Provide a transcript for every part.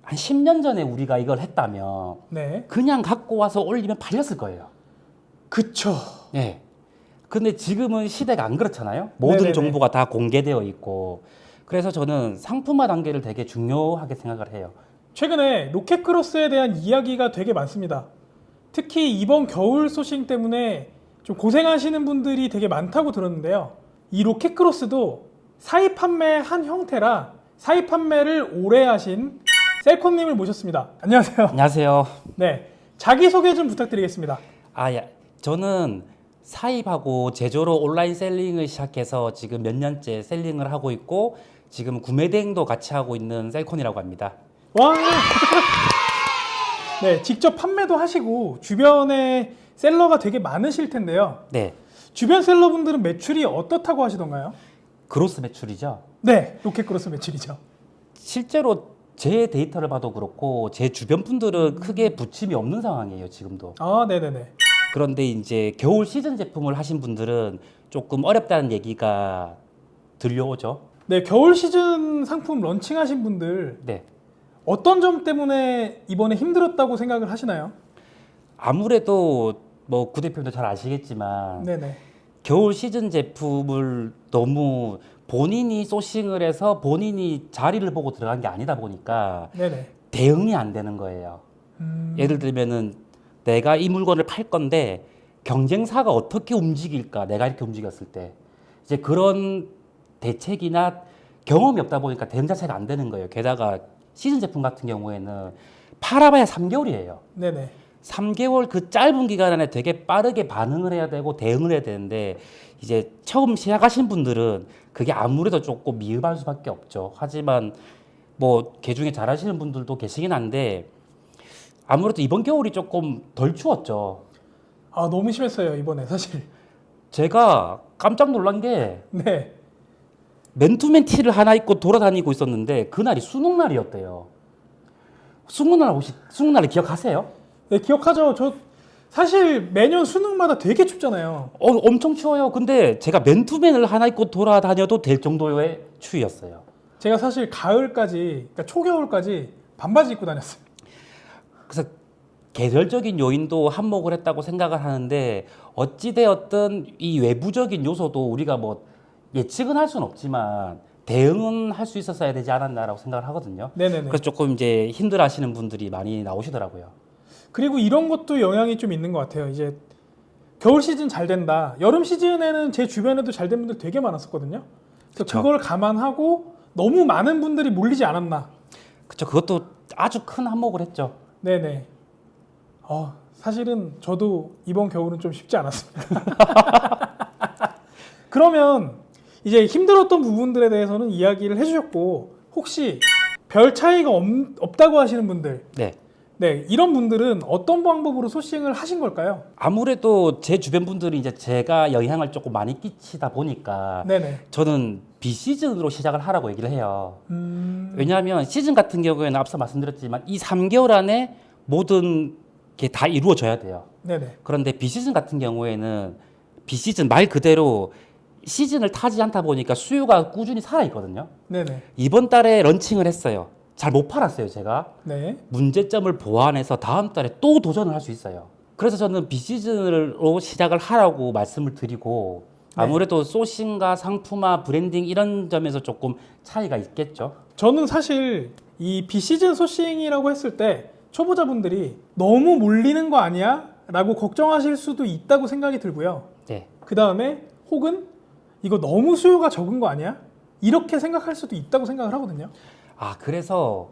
한 10년 전에 우리가 이걸 했다면 네. 그냥 갖고 와서 올리면 팔렸을 거예요. 그쵸. 네. 근데 지금은 시대가 안 그렇잖아요. 모든 네네네. 정보가 다 공개되어 있고. 그래서 저는 상품화 단계를 되게 중요하게 생각을 해요. 최근에 로켓크로스에 대한 이야기가 되게 많습니다. 특히 이번 겨울 소싱 때문에 좀 고생하시는 분들이 되게 많다고 들었는데요. 이 로켓크로스도 사입 판매 한 형태라 사입 판매를 오래 하신 셀콤님을 모셨습니다. 안녕하세요. 안녕하세요. 네, 자기소개 좀 부탁드리겠습니다. 저는 사입하고 제조로 온라인 셀링을 시작해서 지금 몇 년째 셀링을 하고 있고 지금 구매 대행도 같이 하고 있는 셀콘이라고 합니다. 와! 네, 직접 판매도 하시고 주변에 셀러가 되게 많으실 텐데요. 네. 주변 셀러분들은 매출이 어떻다고 하시던가요? 그로스 매출이죠. 네, 로켓크로스 매출이죠. 실제로 제 데이터를 봐도 그렇고 제 주변 분들은 크게 부침이 없는 상황이에요, 지금도. 아, 네네네. 그런데 이제 겨울 시즌 제품을 하신 분들은 조금 어렵다는 얘기가 들려오죠. 네, 겨울 시즌 상품 런칭하신 분들 네. 어떤 점 때문에 이번에 힘들었다고 생각을 하시나요? 아무래도 뭐 구 대표도 잘 아시겠지만 네네. 겨울 시즌 제품을 너무 본인이 소싱을 해서 본인이 자리를 보고 들어간 게 아니다 보니까 네네. 대응이 안 되는 거예요. 예를 들면은 내가 이 물건을 팔 건데 경쟁사가 어떻게 움직일까? 내가 이렇게 움직였을 때 이제 그런 대책이나 경험이 없다 보니까 대응 자체가 안 되는 거예요. 게다가 시즌 제품 같은 경우에는 팔아봐야 3개월이에요. 네네. 3개월 그 짧은 기간 안에 되게 빠르게 반응을 해야 되고 대응을 해야 되는데 이제 처음 시작하신 분들은 그게 아무래도 조금 미흡할 수밖에 없죠. 하지만 뭐 개중에 잘하시는 분들도 계시긴 한데 아무래도 이번 겨울이 조금 덜 추웠죠. 아, 너무 심했어요, 이번에 사실. 제가 깜짝 놀란 게 네. 맨투맨 티를 하나 입고 돌아다니고 있었는데 그날이 수능날이었대요. 수능날 기억하세요? 네, 기억하죠? 저 사실 매년 수능마다 되게 춥잖아요. 엄청 추워요. 근데 제가 맨투맨을 하나 입고 돌아다녀도 될 정도의 추위였어요. 제가 사실 가을까지, 그러니까 초겨울까지 반바지 입고 다녔어요. 그래서 계절적인 요인도 한몫을 했다고 생각을 하는데 어찌되었든 이 외부적인 요소도 우리가 뭐 예측은 할 수는 없지만 대응은 할 수 있었어야 되지 않았나라고 생각을 하거든요. 네네네. 그래서 조금 이제 힘들어하시는 분들이 많이 나오시더라고요. 그리고 이런 것도 영향이 좀 있는 것 같아요. 이제 겨울 시즌 잘 된다. 여름 시즌에는 제 주변에도 잘 된 분들 되게 많았었거든요. 그래서 그쵸. 그걸 감안하고 너무 많은 분들이 몰리지 않았나. 그렇죠. 그것도 아주 큰 한몫을 했죠. 네네. 사실은 저도 이번 겨울은 좀 쉽지 않았습니다. 그러면 이제 힘들었던 부분들에 대해서는 이야기를 해주셨고 혹시 별 차이가 없다고 하시는 분들 네. 네, 이런 분들은 어떤 방법으로 소싱을 하신 걸까요? 아무래도 제 주변 분들이 이제 제가 영향을 조금 많이 끼치다 보니까 네네. 저는 비시즌으로 시작을 하라고 얘기를 해요. 음, 왜냐하면 시즌 같은 경우에는 앞서 말씀드렸지만 이 3개월 안에 모든 게 다 이루어져야 돼요. 네네. 그런데 비시즌 같은 경우에는 비시즌 말 그대로 시즌을 타지 않다 보니까 수요가 꾸준히 살아 있거든요. 네네. 이번 달에 런칭을 했어요. 잘 못 팔았어요, 제가. 네. 문제점을 보완해서 다음 달에 또 도전을 할 수 있어요. 그래서 저는 비시즌으로 시작을 하라고 말씀을 드리고 네. 아무래도 소싱과 상품화, 브랜딩 이런 점에서 조금 차이가 있겠죠. 저는 사실 이 비시즌 소싱이라고 했을 때 초보자분들이 너무 몰리는 거 아니야? 라고 걱정하실 수도 있다고 생각이 들고요. 네. 그 다음에 혹은 이거 너무 수요가 적은 거 아니야? 이렇게 생각할 수도 있다고 생각을 하거든요. 그래서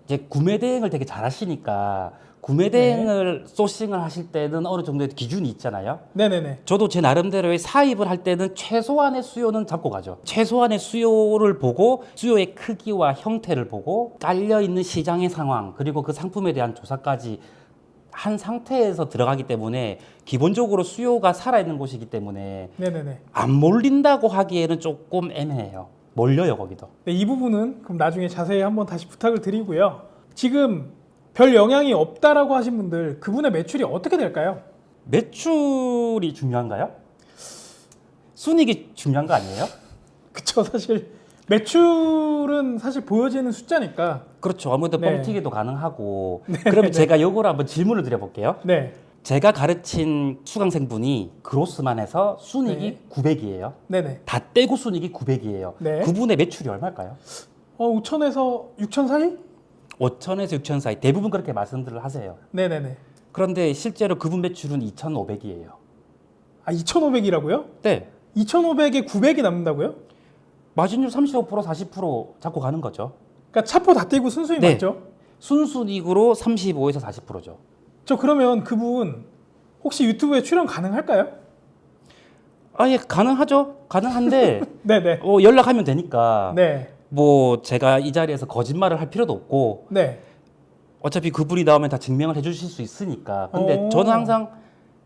이제 구매 대행을 되게 잘 하시니까 구매 대행을 소싱을 하실 때는 어느 정도의 기준이 있잖아요. 네네네. 저도 제 나름대로의 사입을 할 때는 최소한의 수요는 잡고 가죠. 최소한의 수요를 보고 수요의 크기와 형태를 보고 깔려 있는 시장의 상황 그리고 그 상품에 대한 조사까지 한 상태에서 들어가기 때문에 기본적으로 수요가 살아있는 곳이기 때문에 네네네. 안 몰린다고 하기에는 조금 애매해요. 몰려요 거기도. 네, 이 부분은 그럼 나중에 자세히 한번 다시 부탁을 드리고요. 지금 별 영향이 없다라고 하신 분들 그분의 매출이 어떻게 될까요? 매출이 중요한가요? 순이익이 중요한 거 아니에요? 그쵸, 사실 매출은 사실 보여지는 숫자니까 그렇죠. 아무래도 네. 뻥튀기도 가능하고. 그러면 제가 요거를 한번 질문을 드려볼게요. 네. 제가 가르친 수강생분이 그로스만 해서 순이익이 네. 900이에요. 네네. 다 떼고 순이익이 900이에요. 네. 그분의 매출이 얼마일까요? 5천에서 6천 사이? 5천에서 6천 사이. 대부분 그렇게 말씀들을 하세요. 네네네. 그런데 실제로 그분 매출은 2,500이에요. 아, 2,500이라고요? 네. 2,500에 900이 남는다고요? 마진율 35% 40% 잡고 가는 거죠. 그러니까 차포 다 떼고 순수익 네. 맞죠? 순순이익으로 35에서 40%죠. 저 그러면 그분 혹시 유튜브에 출연 가능할까요? 예, 가능하죠. 가능한데 네네. 연락하면 되니까 네. 뭐 제가 이 자리에서 거짓말을 할 필요도 없고 네. 어차피 그분이 나오면 다 증명을 해주실 수 있으니까. 근데 오. 저는 항상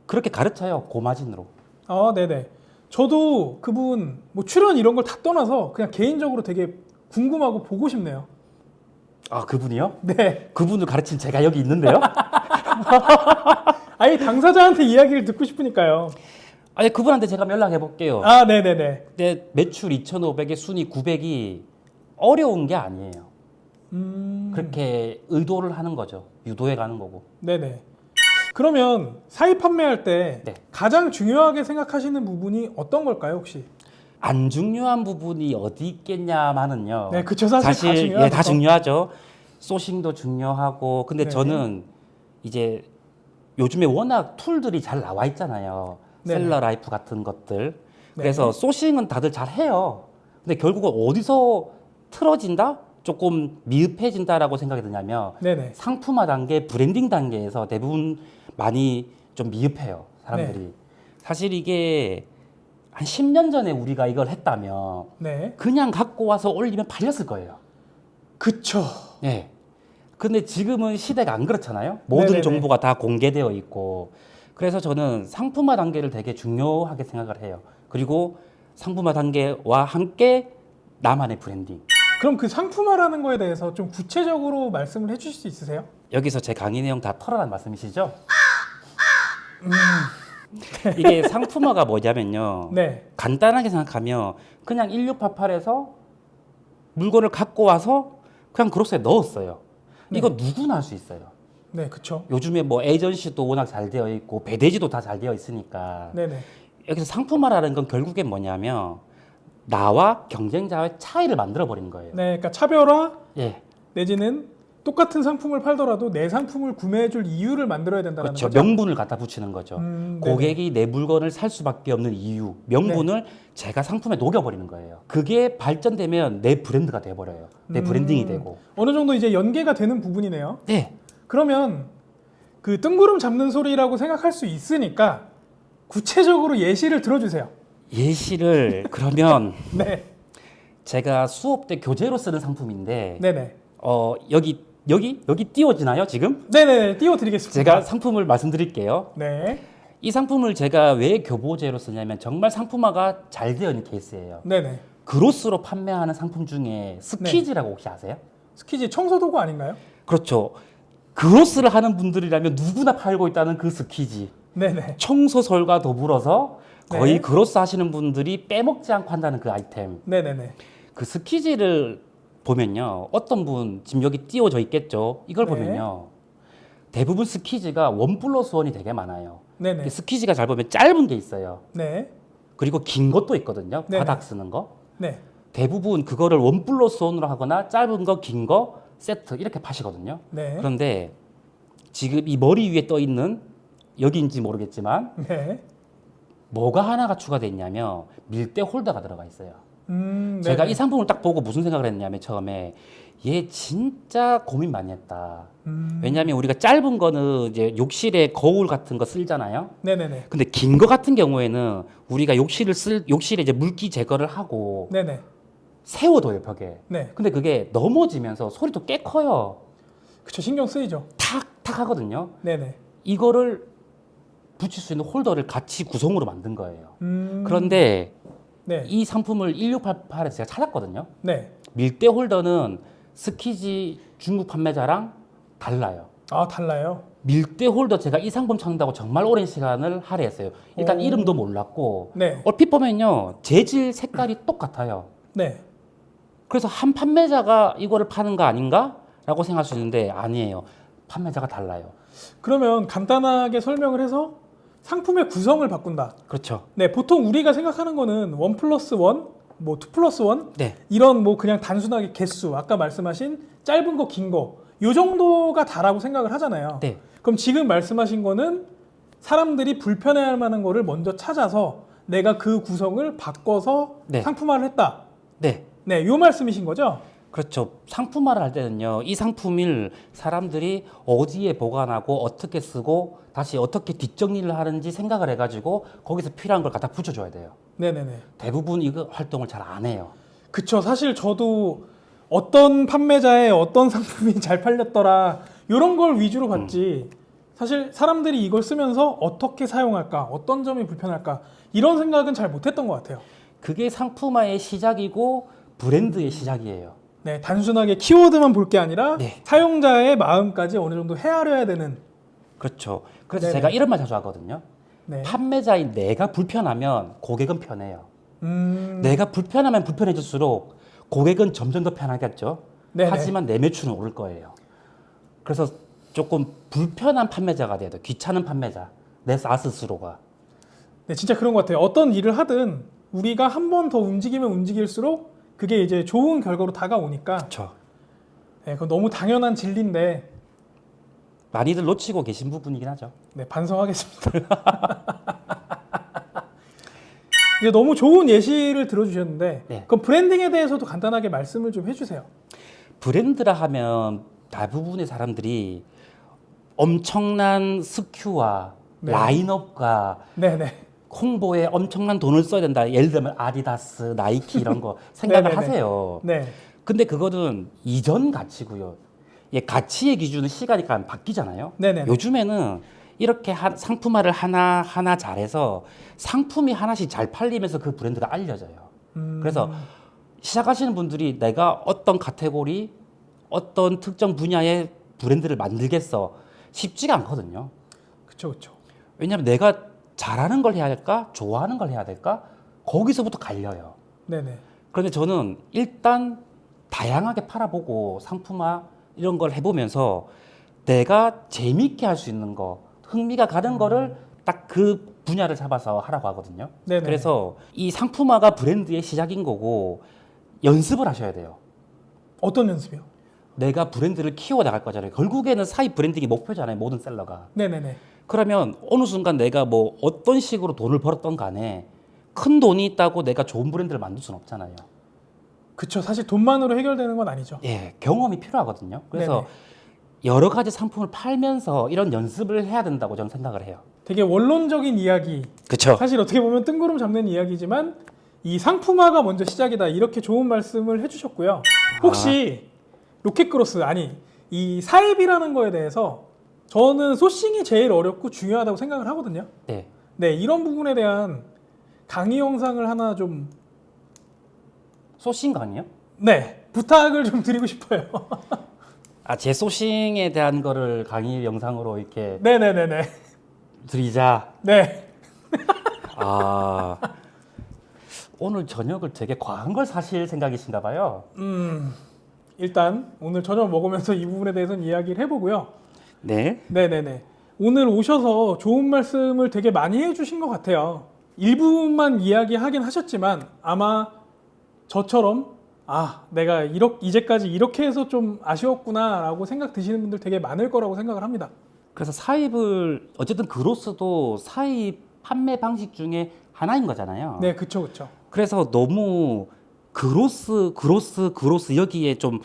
그렇게 가르쳐요. 고마진으로. 네네. 저도 그분 뭐 출연 이런 걸 다 떠나서 그냥 개인적으로 되게 궁금하고 보고 싶네요. 아, 그분이요? 네. 그분을 가르친 제가 여기 있는데요. 아예 당사자한테 이야기를 듣고 싶으니까요. 그분한테 제가 연락해 볼게요. 네네네. 근데 매출 2,500에 순위 900이 어려운 게 아니에요. 그렇게 의도를 하는 거죠. 유도해 가는 거고. 네네. 그러면 사입 판매할 때 네. 가장 중요하게 생각하시는 부분이 어떤 걸까요, 혹시? 안 중요한 부분이 어디 있겠냐마는요. 네, 그쵸. 사실 다 중요하죠. 예, 다 중요하죠. 소싱도 중요하고. 근데 네. 저는 이제 요즘에 워낙 툴들이 잘 나와 있잖아요. 네. 셀러 라이프 같은 것들. 네. 그래서 소싱은 다들 잘 해요. 근데 결국은 어디서 틀어진다? 조금 미흡해진다라고 생각이 드냐면 네네. 상품화 단계, 브랜딩 단계에서 대부분 많이 좀 미흡해요. 사람들이. 네. 사실 이게 한 10년 전에 우리가 이걸 했다면 네. 그냥 갖고 와서 올리면 팔렸을 거예요. 그쵸. 예. 근데 지금은 시대가 안 그렇잖아요. 모든 네네네. 정보가 다 공개되어 있고. 그래서 저는 상품화 단계를 되게 중요하게 생각을 해요. 그리고 상품화 단계와 함께 나만의 브랜딩. 그럼 그 상품화라는 거에 대해서 좀 구체적으로 말씀을 해주실 수 있으세요? 여기서 제 강의 내용 다 털어란 말씀이시죠? 이게 상품화가 뭐냐면요. 네. 간단하게 생각하면 그냥 1688에서 물건을 갖고 와서 그냥 그로스에 넣었어요. 네. 이거 누구나 할 수 있어요. 네, 그쵸. 요즘에 뭐 에이전시도 워낙 잘 되어 있고 배대지도 다 잘 되어 있으니까 네네. 여기서 상품화라는 건 결국엔 뭐냐면 나와 경쟁자의 차이를 만들어 버리는 거예요. 네, 그러니까 차별화 예, 내지는 똑같은 상품을 팔더라도 내 상품을 구매해줄 이유를 만들어야 된다는 그렇죠. 거죠. 명분을 갖다 붙이는 거죠. 네네. 고객이 내 물건을 살 수밖에 없는 이유, 명분을 제가 상품에 녹여버리는 거예요. 그게 발전되면 내 브랜드가 돼버려요. 내 브랜딩이 되고. 어느 정도 이제 연계가 되는 부분이네요. 네, 그러면 그 뜬구름 잡는 소리라고 생각할 수 있으니까 구체적으로 예시를 들어주세요. 예시를 그러면 네, 제가 수업 때 교재로 쓰는 상품인데 네네, 여기 띄워지나요 지금? 네네, 띄워드리겠습니다. 제가 상품을 말씀드릴게요. 네, 이 상품을 제가 왜 교보제로 쓰냐면 정말 상품화가 잘 되어 있는 케이스예요. 네네. 그로스로 판매하는 상품 중에 스키즈라고 혹시 아세요? 스키지 청소도구 아닌가요? 그렇죠. 그로스를 하는 분들이라면 누구나 팔고 있다는 그 스키지. 네네. 청소설과 더불어서 거의 네. 그로스 하시는 분들이 빼먹지 않고 한다는 그 아이템. 네네네. 그 스키지를 보면요. 어떤 분 지금 여기 띄워져 있겠죠. 이걸 네. 보면요. 대부분 스키지가 1+1이 되게 많아요. 네네. 스키지가 잘 보면 짧은 게 있어요. 네. 그리고 긴 것도 있거든요. 네네. 바닥 쓰는 거. 네. 대부분 그거를 1+1으로 하거나 짧은 거, 긴 거, 세트 이렇게 파시거든요. 네. 그런데 지금 이 머리 위에 떠 있는 여기인지 모르겠지만 네. 뭐가 하나가 추가되어 있냐면 밀대 홀더가 들어가 있어요. 제가 네네. 이 상품을 딱 보고 무슨 생각을 했냐면 처음에 얘 진짜 고민 많이 했다. 왜냐하면 우리가 짧은 거는 이제 욕실에 거울 같은 거 쓸잖아요. 네네네. 근데 긴 거 같은 경우에는 우리가 욕실에 이제 물기 제거를 하고 네네. 세워둬요 벽에. 네. 근데 그게 넘어지면서 소리도 꽤 커요. 그쵸, 신경 쓰이죠. 탁탁 하거든요. 네네. 이거를 붙일 수 있는 홀더를 같이 구성으로 만든 거예요. 음. 그런데 네. 이 상품을 1688에서 제가 찾았거든요. 네. 밀대 홀더는 스키지 중국 판매자랑 달라요. 아, 달라요. 밀대 홀더 제가 이 상품 찾는다고 정말 오랜 시간을 할애했어요. 일단 오. 이름도 몰랐고 네. 얼핏 보면요 재질 색깔이 똑같아요. 네. 그래서 한 판매자가 이거를 파는 거 아닌가? 라고 생각할 수 있는데 아니에요. 판매자가 달라요. 그러면 간단하게 설명을 해서 상품의 구성을 바꾼다. 그렇죠. 네, 보통 우리가 생각하는 거는 1+1, 뭐 2+1 네. 이런 뭐 그냥 단순하게 개수, 아까 말씀하신 짧은 거, 긴 거, 요 정도가 다라고 생각을 하잖아요. 네. 그럼 지금 말씀하신 거는 사람들이 불편해할 만한 거를 먼저 찾아서 내가 그 구성을 바꿔서 네. 상품화를 했다. 네. 네, 요 말씀이신 거죠? 그렇죠. 상품화를 할 때는요, 이 상품을 사람들이 어디에 보관하고 어떻게 쓰고 다시 어떻게 뒷정리를 하는지 생각을 해가지고 거기서 필요한 걸 갖다 붙여줘야 돼요. 네네네. 대부분 이거 활동을 잘 안 해요. 그쵸. 사실 저도 어떤 판매자의 어떤 상품이 잘 팔렸더라 이런 걸 위주로 봤지 사실 사람들이 이걸 쓰면서 어떻게 사용할까 어떤 점이 불편할까 이런 생각은 잘 못했던 것 같아요. 그게 상품화의 시작이고 브랜드의 시작이에요. 네, 단순하게 키워드만 볼 게 아니라 네. 사용자의 마음까지 어느 정도 헤아려야 되는. 그렇죠. 그래서 네네. 제가 이런 말 자주 하거든요. 네. 판매자인 내가 불편하면 고객은 편해요. 음, 내가 불편하면 불편해질수록 고객은 점점 더 편하겠죠. 네네. 하지만 내 매출은 오를 거예요. 그래서 조금 불편한 판매자가 돼야 돼요. 귀찮은 판매자. 내 스스로가. 네, 진짜 그런 것 같아요. 어떤 일을 하든 우리가 한 번 더 움직이면 움직일수록 그게 이제 좋은 결과로 다가오니까. 그렇죠. 네, 그건 너무 당연한 진리인데 많이들 놓치고 계신 부분이긴 하죠. 네, 반성하겠습니다. 이제 너무 좋은 예시를 들어주셨는데 네. 그럼 브랜딩에 대해서도 간단하게 말씀을 좀 해주세요. 브랜드라 하면 대부분의 사람들이 엄청난 스큐와 네. 라인업과 네네. 홍보에 엄청난 돈을 써야 된다. 예를 들면 아디다스, 나이키 이런 거 생각을 네네네. 하세요. 네. 근데 그거는 이전 가치고요. 예, 가치의 기준은 시간이 가면 바뀌잖아요. 네네네. 요즘에는 이렇게 상품화를 하나 잘해서 상품이 하나씩 잘 팔리면서 그 브랜드가 알려져요. 그래서 시작하시는 분들이 내가 어떤 카테고리, 어떤 특정 분야의 브랜드를 만들겠어 쉽지가 않거든요. 그쵸 그쵸. 왜냐하면 내가 잘하는 걸 해야 될까, 좋아하는 걸 해야 될까, 거기서부터 갈려요. 네네. 그런데 저는 일단 다양하게 팔아보고 상품화 이런 걸 해보면서 내가 재밌게 할 수 있는 거, 흥미가 가는 거를 딱 그 분야를 잡아서 하라고 하거든요. 네네. 그래서 이 상품화가 브랜드의 시작인 거고 연습을 하셔야 돼요. 어떤 연습이요? 내가 브랜드를 키워나갈 거잖아요. 결국에는 사입 브랜딩이 목표잖아요. 모든 셀러가. 네네네. 그러면 어느 순간 내가 뭐 어떤 식으로 돈을 벌었던 간에 큰 돈이 있다고 내가 좋은 브랜드를 만들 수는 없잖아요. 그쵸. 사실 돈만으로 해결되는 건 아니죠. 예, 경험이 필요하거든요. 그래서 네네. 여러 가지 상품을 팔면서 이런 연습을 해야 된다고 저는 생각을 해요. 되게 원론적인 이야기. 그렇죠. 사실 어떻게 보면 뜬구름 잡는 이야기지만 이 상품화가 먼저 시작이다. 이렇게 좋은 말씀을 해주셨고요. 혹시 로켓크로스 아니 이 사입이라는 거에 대해서 저는 소싱이 제일 어렵고 중요하다고 생각을 하거든요. 네. 네, 이런 부분에 대한 강의 영상을 하나 좀 소싱 강의요? 네, 부탁을 좀 드리고 싶어요. 아, 제 소싱에 대한 거를 강의 영상으로 이렇게 네네네네. 드리자. 네. 아, 오늘 저녁을 되게 과한 걸 사실 생각이신가 봐요. 일단 오늘 저녁 먹으면서 이 부분에 대해서는 이야기를 해보고요. 네. 네네네. 오늘 오셔서 좋은 말씀을 되게 많이 해주신 것 같아요. 일부분만 이야기하긴 하셨지만 아마 저처럼 내가 이제까지 이렇게 해서 좀 아쉬웠구나라고 생각 드시는 분들 되게 많을 거라고 생각을 합니다. 그래서 사입을 어쨌든 그로스도 사입 판매 방식 중에 하나인 거잖아요. 네, 그쵸, 그쵸. 그래서 너무 그로스 여기에 좀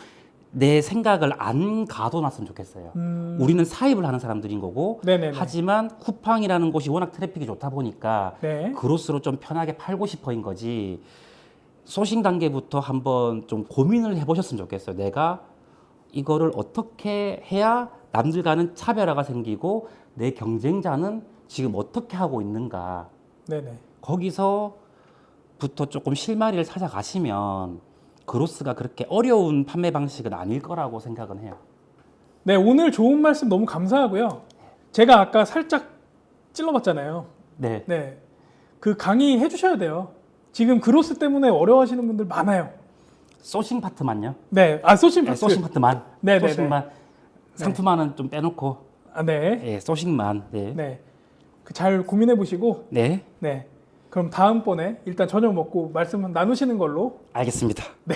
내 생각을 안 가둬놨으면 좋겠어요. 우리는 사입을 하는 사람들인 거고 네네네. 하지만 쿠팡이라는 곳이 워낙 트래픽이 좋다 보니까 네. 그로스로 좀 편하게 팔고 싶어인 거지. 소싱 단계부터 한번 좀 고민을 해보셨으면 좋겠어요. 내가 이거를 어떻게 해야 남들과는 차별화가 생기고 내 경쟁자는 지금 어떻게 하고 있는가. 네네. 거기서부터 조금 실마리를 찾아가시면 그로스가 그렇게 어려운 판매 방식은 아닐 거라고 생각은 해요. 네, 오늘 좋은 말씀 너무 감사하고요. 제가 아까 살짝 찔러봤잖아요. 네. 네. 그 강의 해주셔야 돼요. 지금 그로스 때문에 어려워하시는 분들 많아요. 소싱 파트만요. 네, 소싱 네, 파트. 소싱 파트만. 네, 네, 소싱만. 상품화는 좀 빼놓고. 네. 예, 소싱만. 네. 네. 잘 고민해 보시고. 네. 네. 그럼 다음번에 일단 저녁 먹고 말씀 나누시는 걸로. 알겠습니다. 네.